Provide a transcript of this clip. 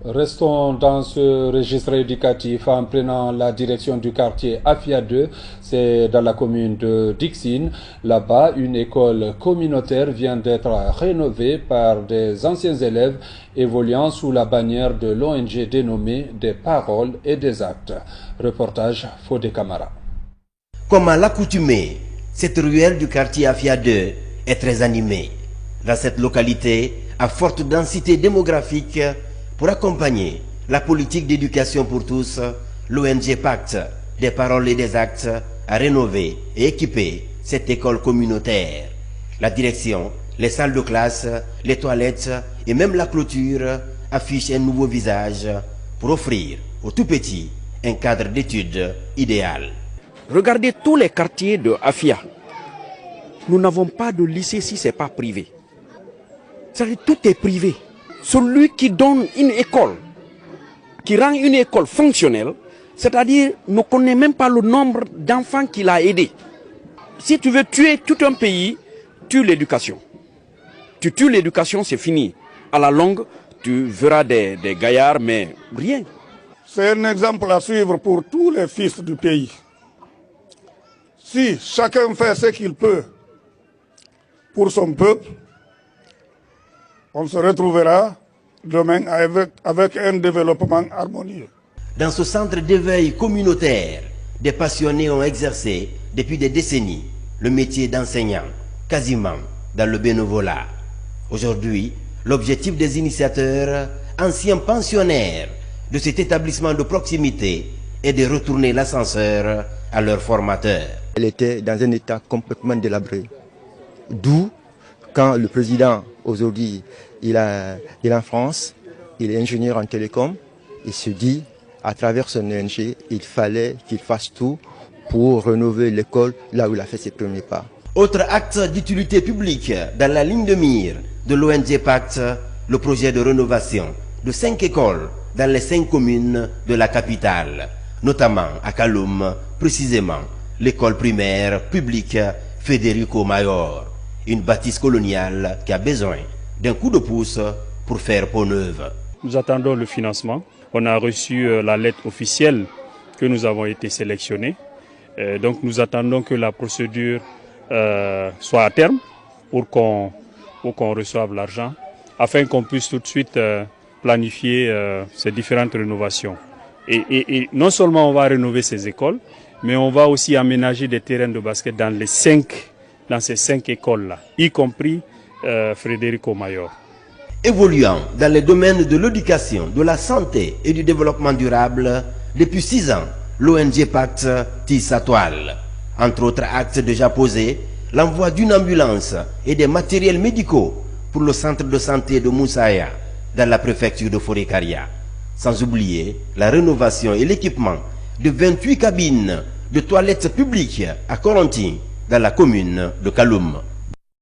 Restons dans ce registre éducatif en prenant la direction du quartier Afia 2, c'est dans la commune de Dixine. Là-bas, une école communautaire vient d'être rénovée par des anciens élèves évoluant sous la bannière de l'ONG dénommée des paroles et des actes. Reportage Fodé Camara. Comme à l'accoutumée, cette ruelle du quartier Afia 2 est très animée. Dans cette localité, à forte densité démographique, pour accompagner la politique d'éducation pour tous, l'ONG Pacte des paroles et des actes a rénové et équipé cette école communautaire. La direction, les salles de classe, les toilettes et même la clôture affichent un nouveau visage pour offrir aux tout-petits un cadre d'études idéal. Regardez tous les quartiers de Afia. Nous n'avons pas de lycée si ce n'est pas privé. C'est-à-dire tout est privé. Celui qui donne une école, qui rend une école fonctionnelle, c'est-à-dire ne connaît même pas le nombre d'enfants qu'il a aidés. Si tu veux tuer tout un pays, tue l'éducation. Tu tues l'éducation, c'est fini. À la longue, tu verras des gaillards, mais rien. C'est un exemple à suivre pour tous les fils du pays. Si chacun fait ce qu'il peut pour son peuple, on se retrouvera demain avec un développement harmonieux. Dans ce centre d'éveil communautaire, des passionnés ont exercé depuis des décennies le métier d'enseignant, quasiment dans le bénévolat. Aujourd'hui, l'objectif des initiateurs, anciens pensionnaires de cet établissement de proximité, est de retourner l'ascenseur à leurs formateurs. Elle était dans un état complètement délabré. D'où, quand le président, aujourd'hui, il est en France, il est ingénieur en télécom, il se dit, à travers son ONG, il fallait qu'il fasse tout pour rénover l'école là où il a fait ses premiers pas. Autre acte d'utilité publique dans la ligne de mire de l'ONG Pacte, le projet de rénovation de 5 écoles dans les 5 communes de la capitale, notamment à Kaloum, précisément l'école primaire publique Federico Mayor, une bâtisse coloniale qui a besoin d'un coup de pouce pour faire peau neuve. Nous attendons le financement. On a reçu la lettre officielle que nous avons été sélectionnés. Donc nous attendons que la procédure soit à terme pour qu'on reçoive l'argent, afin qu'on puisse tout de suite planifier ces différentes rénovations. Et non seulement on va rénover ces écoles, mais on va aussi aménager des terrains de basket dans ces 5 écoles-là, y compris Federico Mayor. Évoluant dans les domaines de l'éducation, de la santé et du développement durable, depuis 6 ans, l'ONG Pacte tisse sa toile. Entre autres actes déjà posés, l'envoi d'une ambulance et des matériels médicaux pour le centre de santé de Moussaya, dans la préfecture de Forêt-Caria. Sans oublier la rénovation et l'équipement de 28 cabines de toilettes publiques à Corentin, dans la commune de Kaloum.